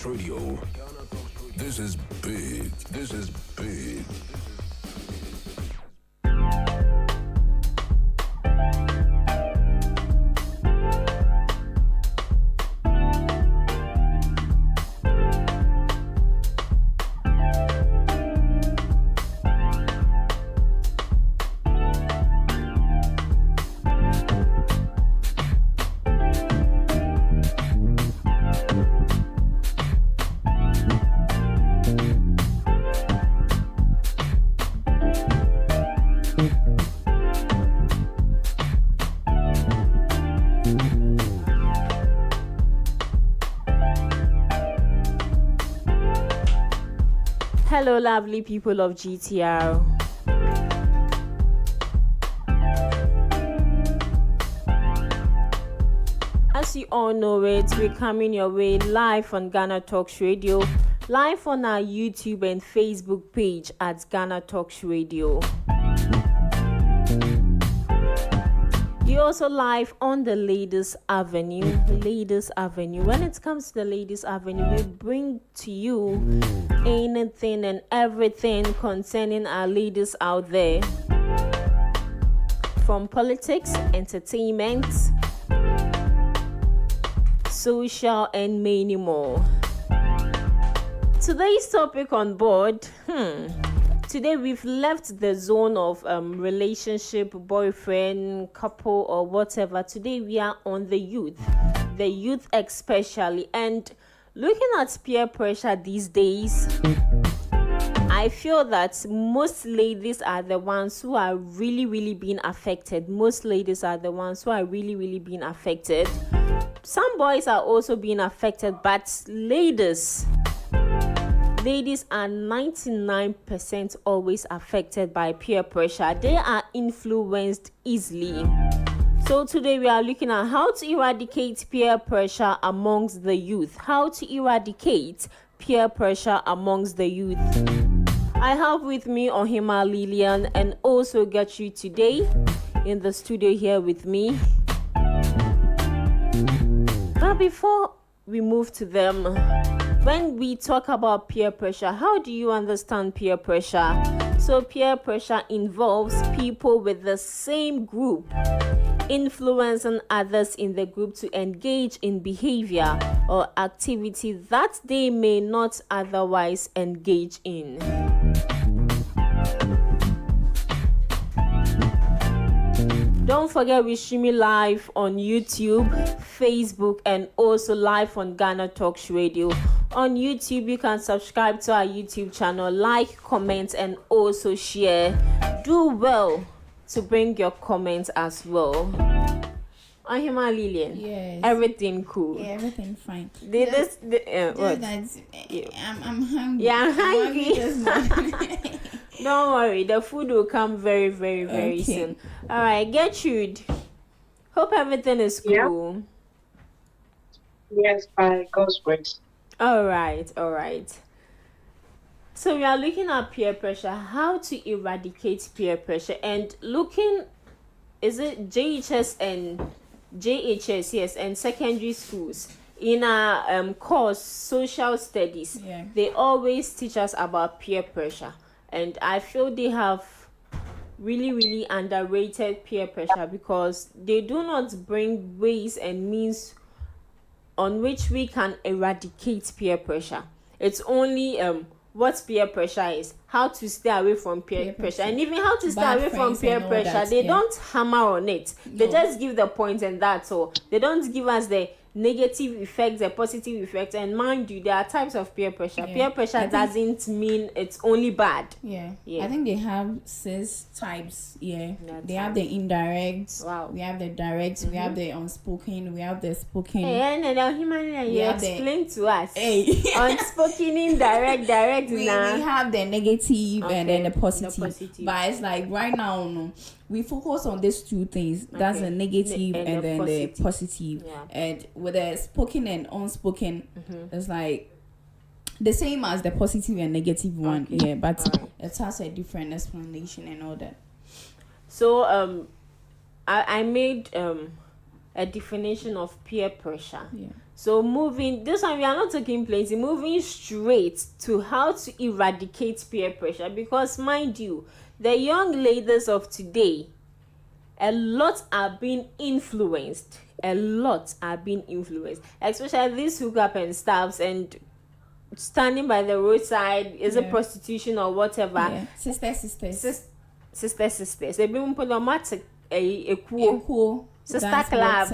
Radio. This is big. This is big. Hello, lovely people of GTR. As you all know it, we're coming your way live on Ghana Talks Radio, live on our YouTube and Facebook page at Ghana Talks Radio. You're also live on the Ladies Avenue. Ladies Avenue. When it comes to the Ladies Avenue, we bring to you anything and everything concerning our ladies out there. From politics, entertainment, social, and many more. Today's topic on board, today we've left the zone of relationship, boyfriend, couple, or whatever. Today we are on the youth especially. And looking at peer pressure these days, I feel that most ladies are the ones who are really being affected. Most ladies are the ones who are really being affected. Some boys are also being affected, but ladies are 99% always affected by peer pressure. They are influenced easily. So today we are looking at how to eradicate peer pressure amongst the youth. How to eradicate peer pressure amongst the youth. I have with me Ohima Lillian and also Gertrude today in the studio here with me. But before we move to them, when we talk about peer pressure, how do you understand peer pressure? So peer pressure involves people with the same group influencing others in the group to engage in behavior or activity that they may not otherwise engage in. Don't forget we stream live on YouTube, Facebook, and also live on Ghana Talks Radio. On YouTube, you can subscribe to our YouTube channel, like, comment, and also share. Do well to bring your comments as well. Ohima Lillian. Yes. Everything cool. Yeah, everything fine. What? I'm hungry. Yeah, I'm hungry. Don't worry, the food will come very soon. All right, Gertrude. Hope everything is cool. Yes, by God's grace. All right. So we are looking at peer pressure, how to eradicate peer pressure, and looking, is it JHS and JHS, yes, and secondary schools. In our course, social studies, they always teach us about peer pressure. And I feel they have really underrated peer pressure because they do not bring ways and means on which we can eradicate peer pressure. It's only what peer pressure is, how to stay away from peer pressure, and even how to stay away from peer pressure. They don't hammer on it. They just give the point and that's all. They don't give us the negative effects, the positive effects. And mind you, there are types of peer pressure. Peer pressure doesn't mean it's only bad. I think they have 6 types. They have the indirect. Wow. We have the direct. We have the unspoken. We have the spoken. You explain to us. Unspoken, indirect, direct. We have the negative and then the positive. But it's like right now, we focus on these 2 things. That's the negative and then the positive. And with the spoken and unspoken, it's like the same as the positive and negative one. But it has a different explanation and all that. So I made a definition of peer pressure. Yeah. So moving this one, we are not talking plenty, moving straight to how to eradicate peer pressure, because mind you, the young ladies of today, a lot are being influenced, especially these hookup and stuffs and standing by the roadside. Is it prostitution or whatever? Yeah. Sisters. They been problematic. A cool sister club.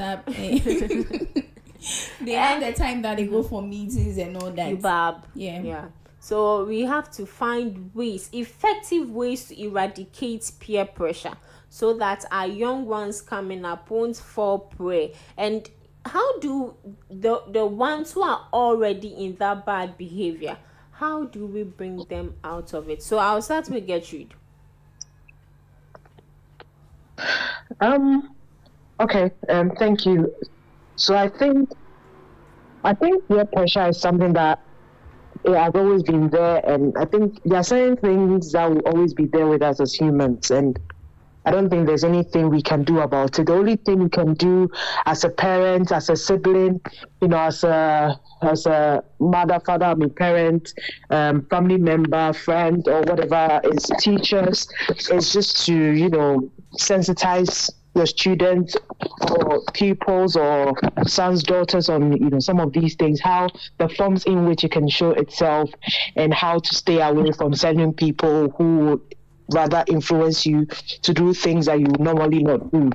They have the time that they go for meetings and all that. Yeah. So we have to find effective ways to eradicate peer pressure, so that our young ones coming up won't fall prey. And how do the ones who are already in that bad behavior, how do we bring them out of it? So I'll start with Gertrude. Okay. Thank you. So I think peer pressure is something that has always been there, and I think there are certain things that will always be there with us as humans, and I don't think there's anything we can do about it. The only thing we can do as a parent, as a sibling, as a mother, father, parent, family member, friend, or whatever, is teachers, is just to, sensitize your students or pupils or sons, daughters on, some of these things, how the forms in which it can show itself, and how to stay away from certain people who rather influence you to do things that you normally not do.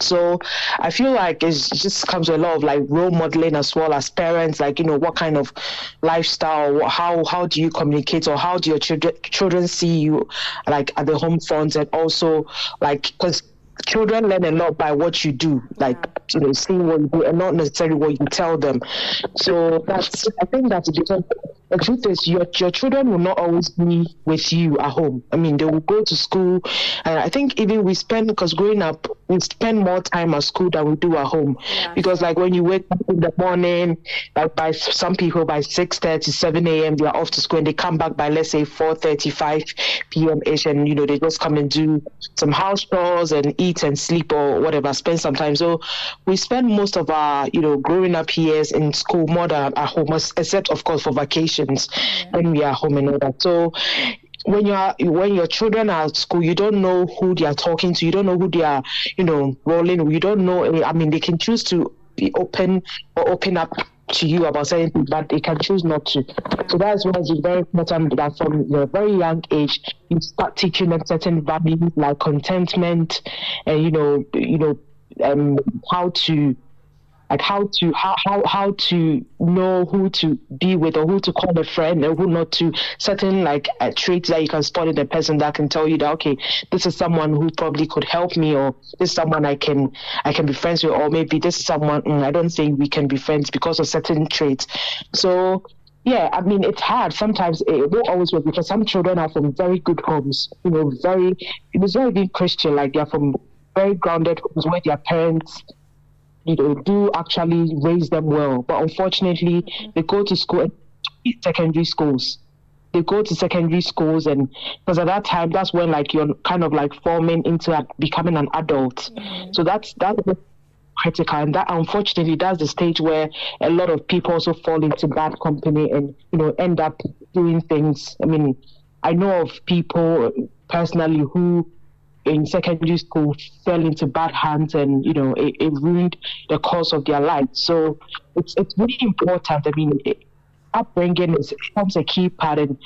So I feel like it just comes with a lot of like role modeling as well as parents, like, what kind of lifestyle, how do you communicate, or how do your children see you, like at the home front, and also like, because children learn a lot by what you do, like, seeing what you do and not necessarily what you tell them. So I think that's because the truth is your children will not always be with you at home. I mean, they will go to school, and I think even because growing up, we spend more time at school than we do at home. Because like when you wake up in the morning, like by some people by 6:30, 7 a.m. they are off to school, and they come back by, let's say, 4:30, 5 p.m. ish, and they just come and do some house chores and eat and sleep or whatever, spend some time. So we spend most of our growing up years in school more than at home, except of course for vacations when we are home and all that. So when your children are at school, you don't know who they are talking to, you don't know who they are rolling, you don't know. I mean, they can choose to be open or open up to you about certain things, but they can choose not to. So that's why it's very important that from a very young age you start teaching them certain values like contentment, and how to know who to be with, or who to call a friend, or who not to. Certain traits that you can spot in a person that can tell you that, okay, this is someone who probably could help me, or this is someone I can be friends with, or maybe this is someone I don't think we can be friends because of certain traits. So yeah, I mean, it's hard. Sometimes it won't always work, because some children are from very good homes, very big Christian, like they're from very grounded homes where their parents do actually raise them well. But unfortunately, they go to school, secondary schools. They go to secondary schools, and because at that time, that's when you're kind of forming into becoming an adult. So that's critical, and that unfortunately that's the stage where a lot of people also fall into bad company and end up doing things. I mean, I know of people personally who in secondary school fell into bad hands, and it ruined the course of their life. So it's really important. I mean, upbringing becomes a key part, and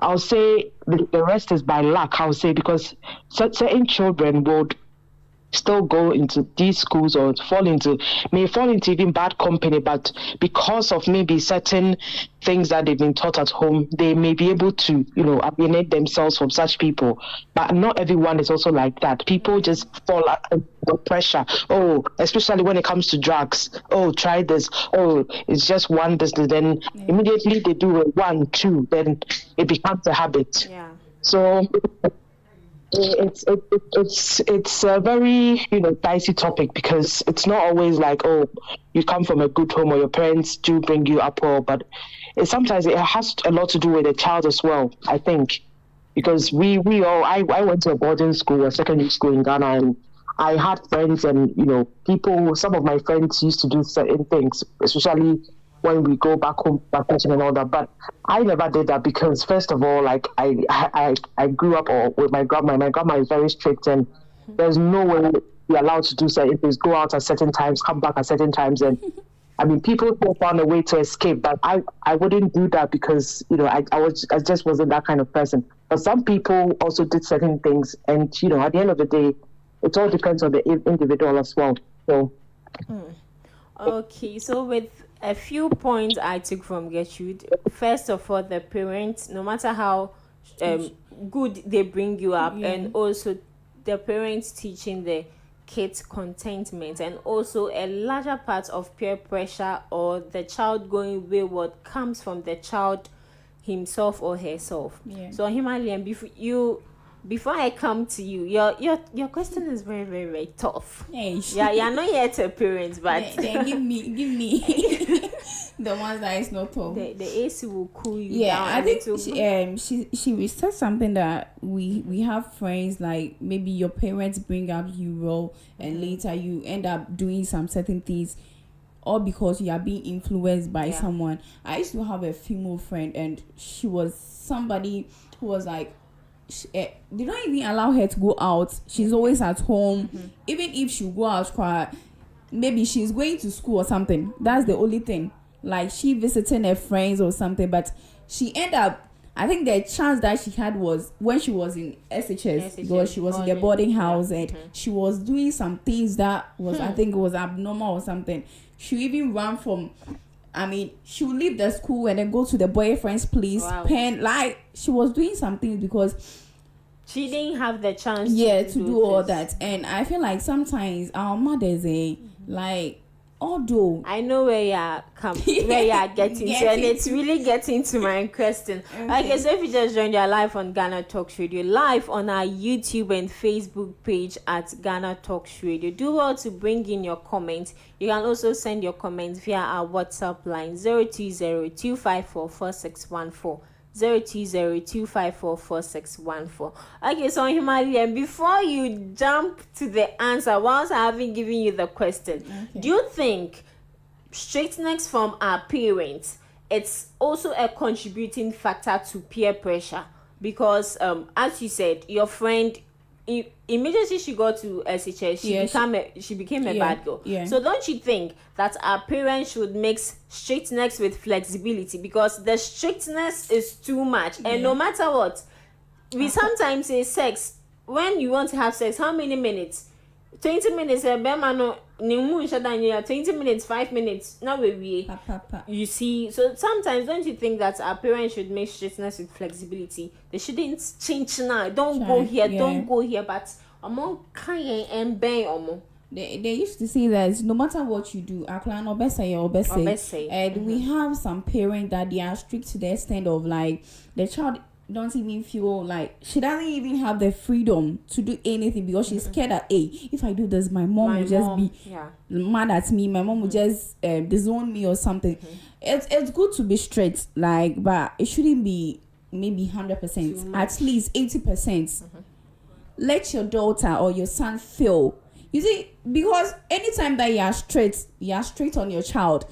I'll say the rest is by luck, I'll say, because certain children would still go into these schools or may fall into even bad company, but because of maybe certain things that they've been taught at home, they may be able to alienate themselves from such people. But not everyone is also like that. People just fall under pressure, especially when it comes to drugs. Try this, it's just one business, then immediately they do it 1, 2, then it becomes a habit. So it's a very dicey topic, because it's not always like, you come from a good home or your parents do bring you up well, but sometimes it has a lot to do with the child as well, I think, because I went to a boarding school, a secondary school in Ghana, and I had friends and, people, some of my friends used to do certain things, especially when we go back home, vacation and all that. But I never did that because, first of all, like I grew up with my grandma. My grandma is very strict, and there's no way you're allowed to do certain things, go out at certain times, come back at certain times. And I mean, people still found a way to escape, but I wouldn't do that because, I just wasn't that kind of person. But some people also did certain things, and, at the end of the day, it all depends on the individual as well. So. Okay, so with a few points I took from Gertrude. First of all, the parents, no matter how good they bring you up, and also the parents teaching the kids contentment, and also a larger part of peer pressure or the child going wayward comes from the child himself or herself. So Himalayan, before I come to you, your question is very, very, very tough. You're not yet a parent, but give me the ones that is not tough. The AC will cool you down. I think she said something that we have friends, like maybe your parents bring up you well, and later you end up doing some certain things, all because you are being influenced by someone. I used to have a female friend, and she was somebody who was like, they don't even allow her to go out. She's always at home. Even if she go out, maybe she's going to school or something. That's the only thing. Like, she visiting her friends or something. But she ended up, I think the chance that she had was when she was in SHS, because she was in the boarding house, and she was doing some things that was, I think it was abnormal or something. She even ran from, she would leave the school and then go to the boyfriend's place. Like, she was doing something because she didn't have the chance to do all that. And I feel like sometimes our mothers, like, although I know where you're getting to, and it's really getting to my question. Okay, so if you just joined, your live on Ghana Talks Radio, live on our YouTube and Facebook page at Ghana Talks Radio. Do well to bring in your comments. You can also send your comments via our WhatsApp line 020-254-4614. 020-254-4614. Okay, so Himalayan, before you jump to the answer, whilst I haven't given you the question, do you think strictness from our parents, it's also a contributing factor to peer pressure? Because as you said, your friend, immediately she got to SHS, she became a bad girl. So don't you think that our parents should mix strictness with flexibility? Because the strictness is too much, and no matter what, we sometimes say sex, when you want to have sex, how many minutes? 20 minutes, 20 minutes, 5 minutes, now we you see. So sometimes don't you think that our parents should make strictness with flexibility? They shouldn't change now. Don't go here, don't go here, but among kind and bang. They used to say that no matter what you do, and we have some parents that they are strict to the extent of, like, the child don't even feel like, she doesn't even have the freedom to do anything because she's scared that, if I do this, my mom will just be mad at me. My mom will just disown me or something. It's good to be straight, like, but it shouldn't be maybe 100%, at least 80%. Let your daughter or your son feel. You see, because anytime that you are straight on your child,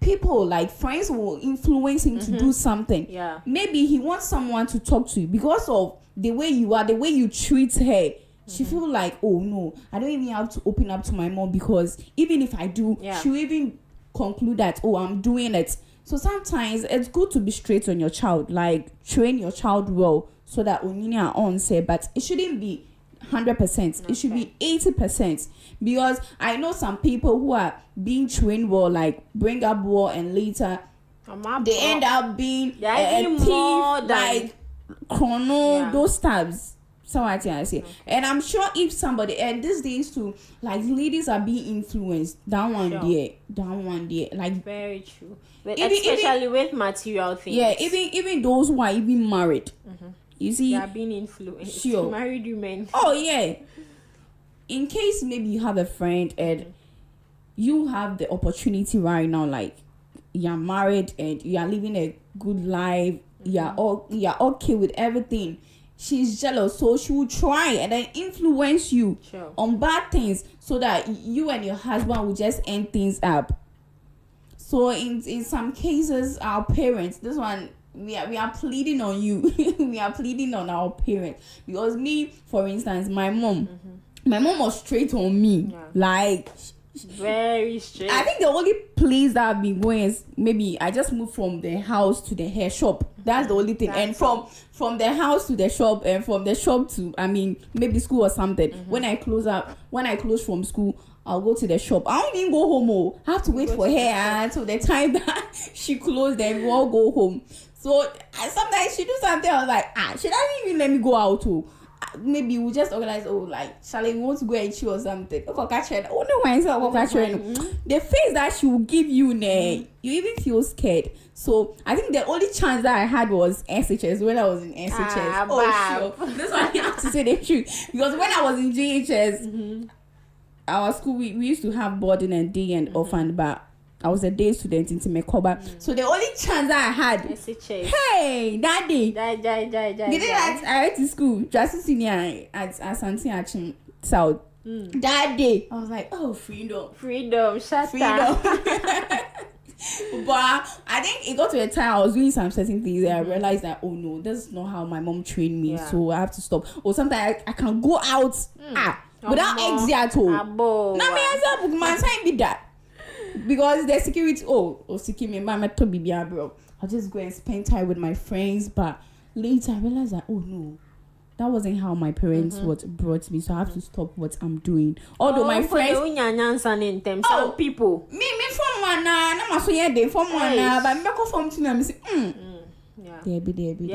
people like friends will influence him to do something. Maybe he wants someone to talk to because of the way you are, the way you treat her. She feel like, oh no, I don't even have to open up to my mom, because even if I do, she will even conclude that, oh, I'm doing it. So sometimes it's good to be straight on your child, like train your child well, so that when you are on say, but it shouldn't be 100%. It should be 80%, because I know some people who are being trained well, like bring up well, and later they end up being a thief, like chrono, those types. So I say, and I'm sure if somebody, and these days too, like ladies are being influenced down one day, like very true. But especially with material things. Yeah, even those who are even married. You see, they are being influenced. Married women. Oh yeah. In case maybe you have a friend and you have the opportunity right now, like you're married and you are living a good life, you're okay with everything. she's jealous, so she will try and then influence you on bad things so that you and your husband will just end things up. So in some cases, our parents, this one, we are pleading on you. We are pleading on our parents. Because me, for instance, my mom was straight on me. Like, very straight. I think the only place that I've been going is maybe I just moved from the house to the hair shop. That's the only thing. And from the house to the shop, and from the shop to, I mean, maybe school or something. When I close from school, I'll go to the shop. I don't even go home. I have to wait for her until the time that she closed, then we all go home. So sometimes she do something, I was like, she doesn't even let me go out too. Maybe we just organize, Charlie, we want to go and chill or something. Oh no, the face that she will give you, you even feel scared. So I think the only chance that I had was SHS, when I was in SHS. Sure. This one I have to say the truth. Because when I was in JHS, our school, we used to have boarding and day and orphan, but I was a day student in Mekoba. So the only chance I had, hey, that day, I went to school, just senior at Asante Achim South. That day, I was like, oh, freedom, shut up. But I think it got to a time I was doing some certain things and I realized that, oh no, this is not how my mom trained me, so I have to stop. Or sometimes I can go out without exit at all. Now me as a man sign be that. Because the security, security, mama to be bro. I'll just go and spend time with my friends. But later I realized that, oh no, that wasn't how my parents brought me. So I have to stop what I'm doing. Although my friends, some people, me from one, I'm so yeah, they from one, but me go from to them. Say, there be.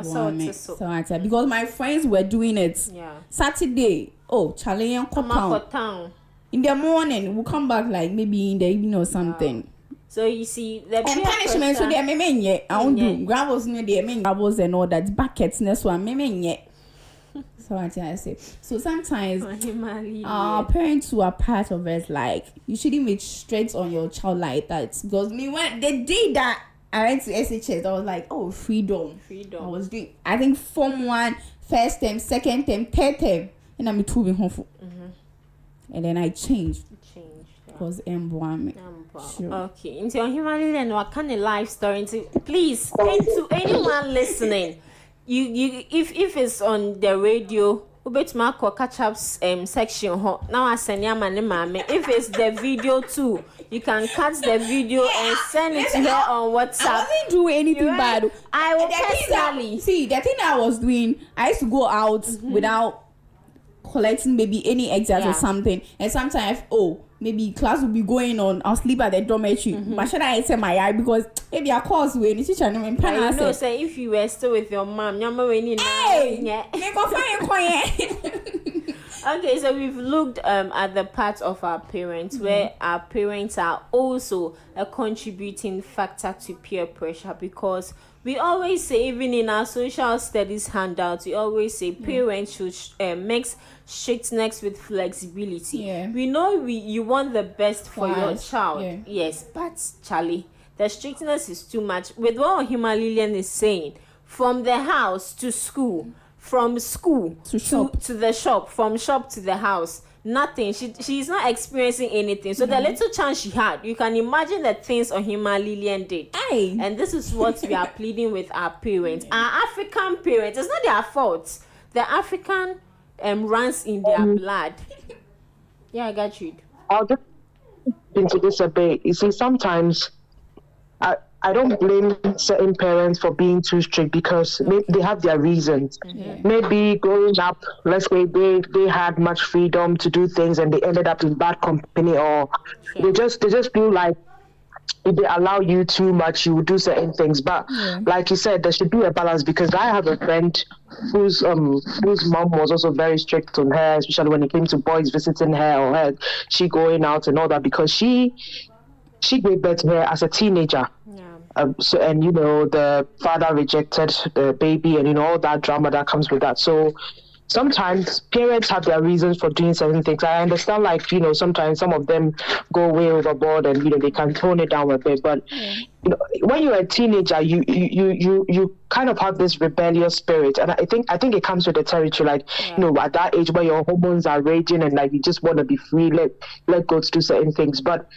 So because my friends were doing it. Saturday, Charlie and town. In the morning, we'll come back like maybe in the evening or something. So you see, the punishment, so they are I won't do gravels near the gravels and all that buckets. Next one, so I say. So sometimes our parents who are part of us, like you shouldn't be straight on your child like that. Because me when the day that I went to SHS, I was like, freedom. I was doing, I think Form 1, first term, second term, third term, and I'm too home. And then I changed. Because sure. Okay. Into your humanity, then what kind of life story? Please, and to anyone listening, you if it's on the radio, catch up section. Now I send you my if it's the video too, you can cut the video and send it to her on WhatsApp. I wasn't doing anything bad. I will personally see the thing I was doing. I used to go out without collecting maybe any exams or something, and sometimes maybe class will be going on, I'll sleep at the dormitory. But should I tell my eye because maybe a course way the teacher no say if you were still with your mom, Okay, so we've looked at the parts of our parents where our parents are also a contributing factor to peer pressure, because we always say, even in our social studies handouts, we always say parents should mix strictness with flexibility. We know you want the best for your child. Yes, but Charlie, the strictness is too much. With what Hima Lillian is saying, from the house to school, from school to the shop, from shop to the house, nothing. She's not experiencing anything. So the little chance she had, you can imagine the things Ohima Lillian did. And this is what we are pleading with our parents. Our African parents, it's not their fault. The African runs in their blood. I got you. I'll just into this a bit. You see, sometimes I don't blame certain parents for being too strict, because they have their reasons. Maybe growing up, let's say they had much freedom to do things and they ended up in bad company, or they just feel like if they allow you too much, you will do certain things. But like you said, there should be a balance, because I have a friend whose mom was also very strict on her, especially when it came to boys visiting her or she going out and all that, because she gave birth to her as a teenager. So, and the father rejected the baby, and all that drama that comes with that. So sometimes parents have their reasons for doing certain things. I understand, like, sometimes some of them go way overboard and, they can tone it down a bit. But, when you're a teenager, you kind of have this rebellious spirit. And I think it comes with the territory, like, at that age where your hormones are raging and, like, you just want to be free, let go to do certain things. But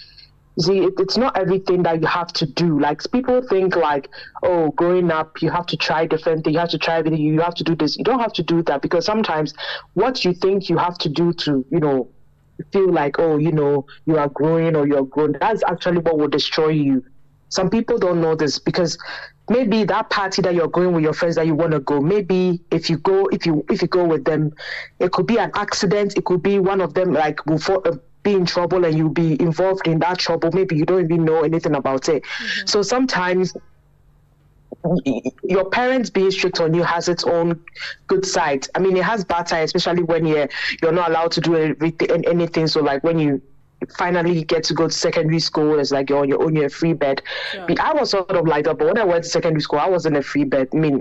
see, it's not everything that you have to do. Like, people think like, oh, growing up, you have to try different things. You have to try everything. You have to do this. You don't have to do that, because sometimes what you think you have to do to, feel like, oh, you are growing or you're grown, that's actually what will destroy you. Some people don't know this, because maybe that party that you're going with your friends that you want to go, maybe if you go with them, it could be an accident. It could be one of them like will be in trouble and you'll be involved in that trouble. Maybe you don't even know anything about it. So sometimes your parents being strict on you has its own good side. I mean, it has bad side, especially when you're not allowed to do anything. So like when you finally get to go to secondary school, it's like you're on your own, you're a free bed. Sure. I was sort of like that, but when I went to secondary school, I wasn't a free bed. I mean,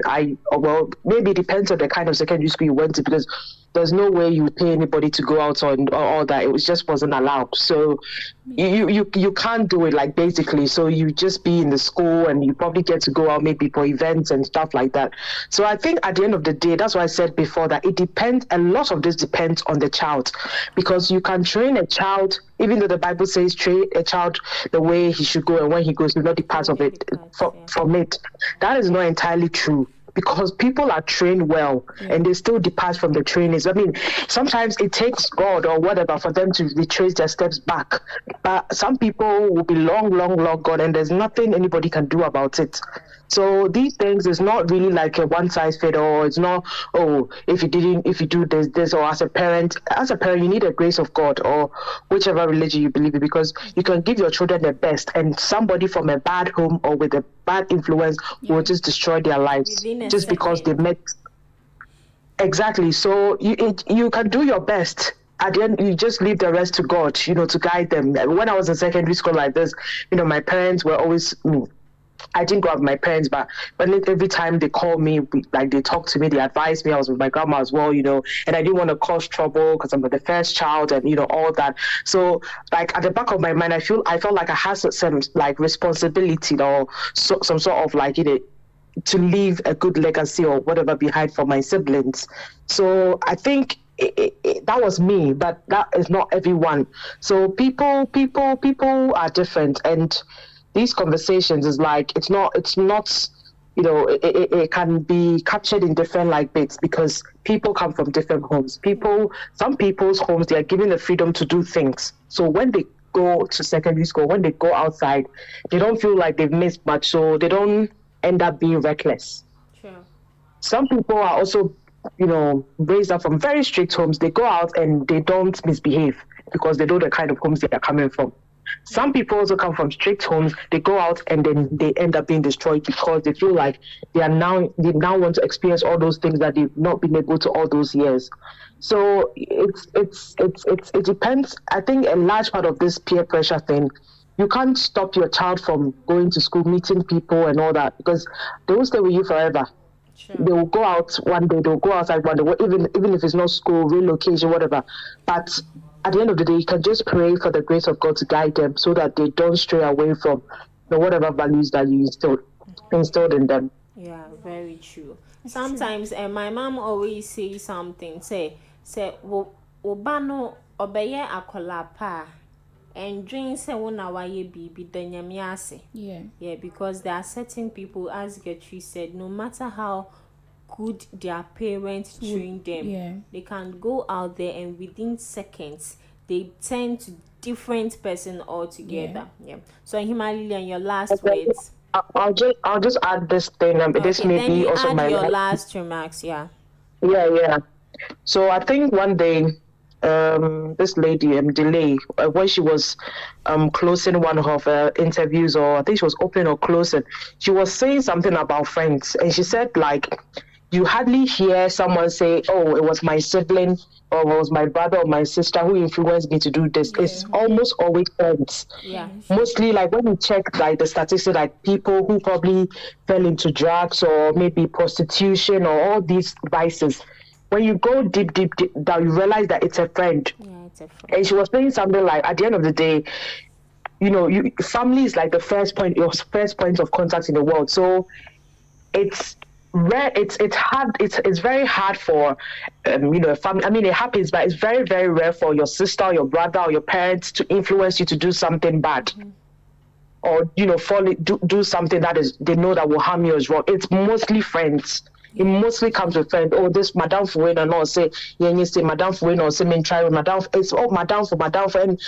maybe it depends on the kind of secondary school you went to, because there's no way you pay anybody to go out or all that. It just wasn't allowed. So you can't do it, like, basically. So you just be in the school and you probably get to go out maybe for events and stuff like that. So I think at the end of the day, that's why I said before that a lot of this depends on the child, because you can train a child, even though the Bible says train a child the way he should go, and when he goes, he will not depart of it from it. That is not entirely true, because people are trained well and they still depart from the trainings. I mean, sometimes it takes God or whatever for them to retrace their steps back. But some people will be long gone, and there's nothing anybody can do about it. So these things is not really like a one size fit all. It's not, oh, if you do this, or as a parent, you need the grace of God or whichever religion you believe in, because you can give your children the best, and somebody from a bad home or with a bad influence will just destroy their lives just because they met. Exactly. So you can do your best. At the end, you just leave the rest to God, to guide them. When I was in secondary school like this, my parents were always. I didn't go out with my parents, but every time they call me, like, they talk to me, they advise me. I was with my grandma as well, and I didn't want to cause trouble because I'm the first child and, all that. So, like, at the back of my mind, I felt like I had some, like, responsibility or some sort of, like, to leave a good legacy or whatever behind for my siblings. So I think that was me, but that is not everyone. So people are different, and these conversations is like, it can be captured in different like bits, because people come from different homes. Some people's homes, they are given the freedom to do things. So when they go to secondary school, when they go outside, they don't feel like they've missed much, so they don't end up being reckless. Sure. Some people are also, raised up from very strict homes. They go out and they don't misbehave because they know the kind of homes they are coming from. Some people also come from strict homes. They go out and then they end up being destroyed because they feel like they now want to experience all those things that they've not been able to all those years. So it depends. I think a large part of this peer pressure thing, you can't stop your child from going to school, meeting people and all that, because they will stay with you forever. Sure. They will go out one day, they'll go outside one day, even if it's not school, relocation, whatever. But at the end of the day, you can just pray for the grace of God to guide them so that they don't stray away from whatever values that you instilled in them. Yeah, very true. Sometimes, and my mom always says something, say, "Obano obeye akola pa." And dreams say wona waye bibi danyamiase. Yeah, because there are certain people, as Gertrude said, no matter how good their parents train them, they can go out there and within seconds they turn to different person altogether. Yeah. So Himalaya, your last words. I'll just add this thing. This may then be you also add my your last remarks. Yeah. So I think one day, this lady, Delay, when she was closing one of her interviews, or I think she was opening or closing, she was saying something about friends, and she said, like, you hardly hear someone say, oh, it was my sibling or it was my brother or my sister who influenced me to do this. It's almost always friends. Mostly, like, when you check like the statistics, like people who probably fell into drugs or maybe prostitution or all these vices, when you go deep down, you realize that it's a friend. Yeah, it's a friend. And she was saying something like, at the end of the day, family is like the your first point of contact in the world. So it's rare. It's hard. It's very hard for, a family. I mean, it happens, but it's very, very rare for your sister, or your brother, or your parents to influence you to do something bad. Or do something that they know that will harm you as well. It's mostly friends. It mostly comes with friends. Oh, this Madame Fuena, no say you say Madame Fuena, or say me try with Madame. It's Madame for, and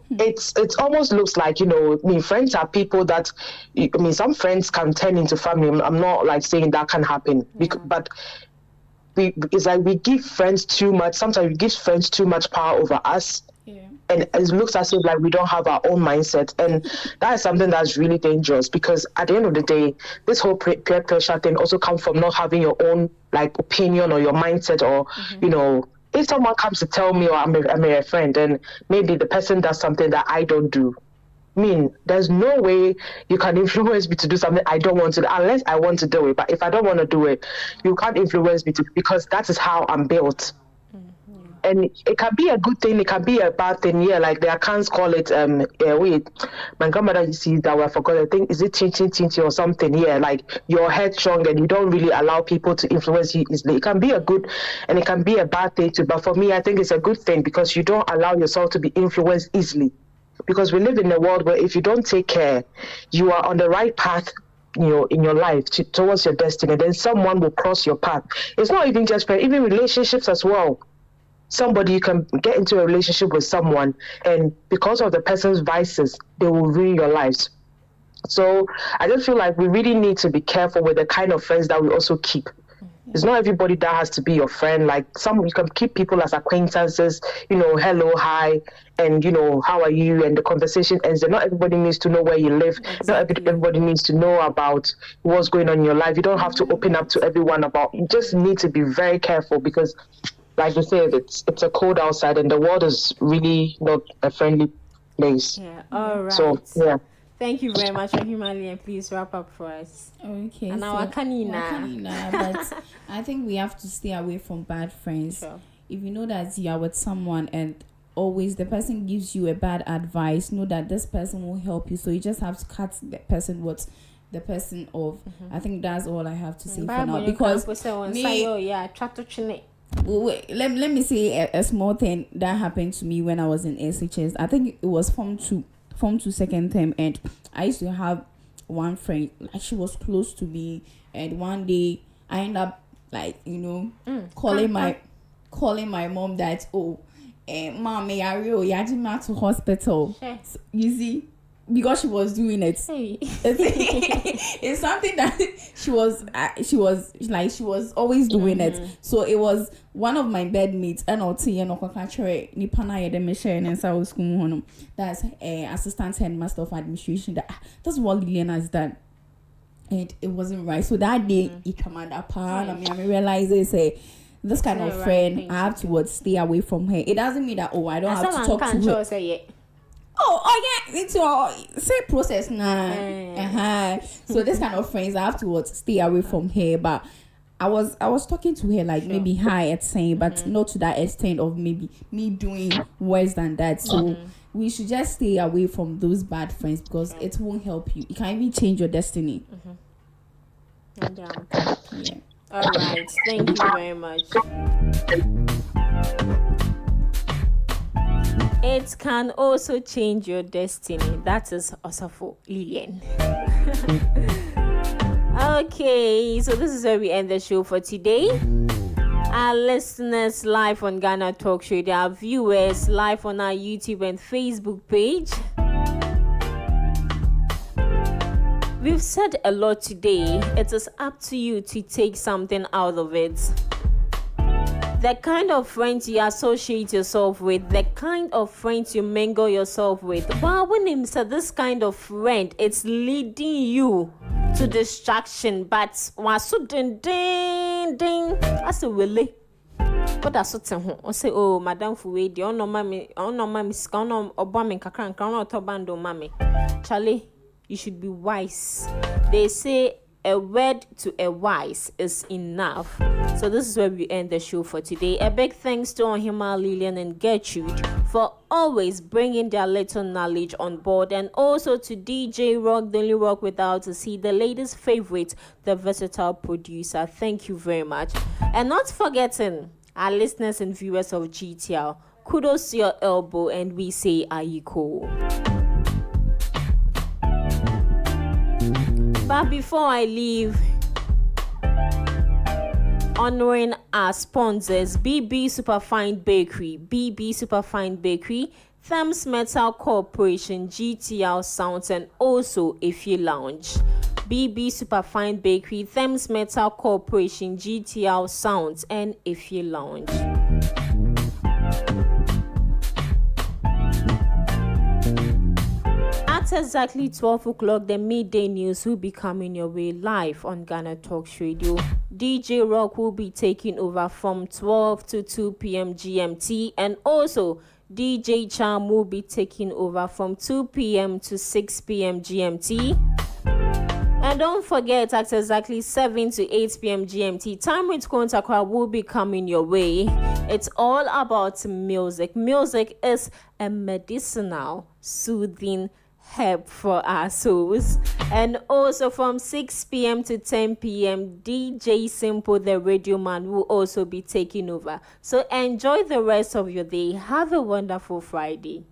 it's almost looks like friends are people that some friends can turn into family. I'm not like saying that can happen, but it's like we give friends too much. Sometimes we give friends too much power over us. And it looks as if like we don't have our own mindset, and that is something that's really dangerous, because at the end of the day, this whole peer pressure thing also comes from not having your own like opinion or your mindset, or if someone comes to tell me, or I'm a friend, and maybe the person does something that I don't do. There's no way you can influence me to do something I don't want to do, unless I want to do it. But if I don't want to do it, you can't influence me to, because that is how I'm built. And it can be a good thing, it can be a bad thing. Yeah, like the accounts call it my grandmother used to use that word, I forgot, I think, is it chin or something? Yeah, like you're headstrong and you don't really allow people to influence you easily. It can be a good and it can be a bad thing too. But for me, I think it's a good thing, because you don't allow yourself to be influenced easily. Because we live in a world where if you don't take care, you are on the right path in your life towards your destiny. Then someone will cross your path. It's not even just even relationships as well. Somebody, you can get into a relationship with someone, and because of the person's vices, they will ruin your lives. So I just feel like we really need to be careful with the kind of friends that we also keep. It's not everybody that has to be your friend. Like you can keep people as acquaintances, hello, hi, and how are you, and the conversation ends. And not everybody needs to know where you live. Exactly. Not everybody needs to know about what's going on in your life. You don't have to open up to everyone you just need to be very careful, because like you said, it's a cold outside, and the world is really not a friendly place. Yeah, all right. So, yeah. Thank you very much, Rahimali, and please wrap up for us. Okay. And our Kanina. But I think we have to stay away from bad friends. Sure. If you know that you are with someone and always the person gives you a bad advice, know that this person will help you. So you just have to cut the person off. I think that's all I have to say for now. Because wait, let me say a small thing that happened to me when I was in SHS. I think it was Form 2 second term, and I used to have one friend, like she was close to me, and one day I ended up calling my mom that mom, may I really to hospital. So, you see, because she was doing it. Hey. It's something that she was always doing it. So it was one of my bedmates, that's assistant headmaster of administration. That's what Lillian has done. And it wasn't right. So that day it came out apart. I realized this kind of friend, I have to stay away from her. It doesn't mean that I don't have to talk to her. Yeah, it's your same process now. So this kind of friends, I have to stay away from her. But I was talking to her maybe hi at saying, but not to that extent of maybe me doing worse than that. So we should just stay away from those bad friends, because it won't help you. It can even change your destiny. Yeah. All right. Thank you very much. It can also change your destiny. That is also for Lillian. Okay, so this is where we end the show for today. Our listeners live on Ghana Talk Show, our viewers live on our YouTube and Facebook page. We've said a lot today. It is up to you to take something out of it. The kind of friends you associate yourself with, the kind of friends you mingle yourself with. But when him said this kind of friend, it's leading you to distraction. But was so ding. I say really. But that's what I say. Oh, Madam Fuwe, the no mommy, scan Obama kakran, crown out bando mommy. Charlie, you should be wise. They say a word to a wise is enough. So this is where we end the show for today. A big thanks to Ohima, Lillian and Gertrude for always bringing their little knowledge on board, and also to DJ Rock, the only rock without a C, the ladies' favorite, the versatile producer. Thank you very much. And not forgetting our listeners and viewers of GTL, kudos to your elbow, and we say Ayiko. But before I leave, honoring our sponsors, BB Superfine Bakery, Thames Metal Corporation, GTL Sounds, and also Ify Lounge. BB Superfine Bakery, Thames Metal Corporation, GTL Sounds, and Ify Lounge. At exactly 12 o'clock, the midday news will be coming your way live on Ghana Talks Radio. DJ Rock will be taking over from 12 to 2 p.m. GMT, and also DJ Charm will be taking over from 2 p.m. to 6 p.m. GMT. And don't forget, at exactly 7 to 8 p.m. GMT, Time with Kontakwa will be coming your way. It's all about music. Music is a medicinal, soothing help for our souls. And also from 6 p.m. to 10 p.m. DJ Simple, the radio man, will also be taking over. So enjoy the rest of your day. Have a wonderful Friday.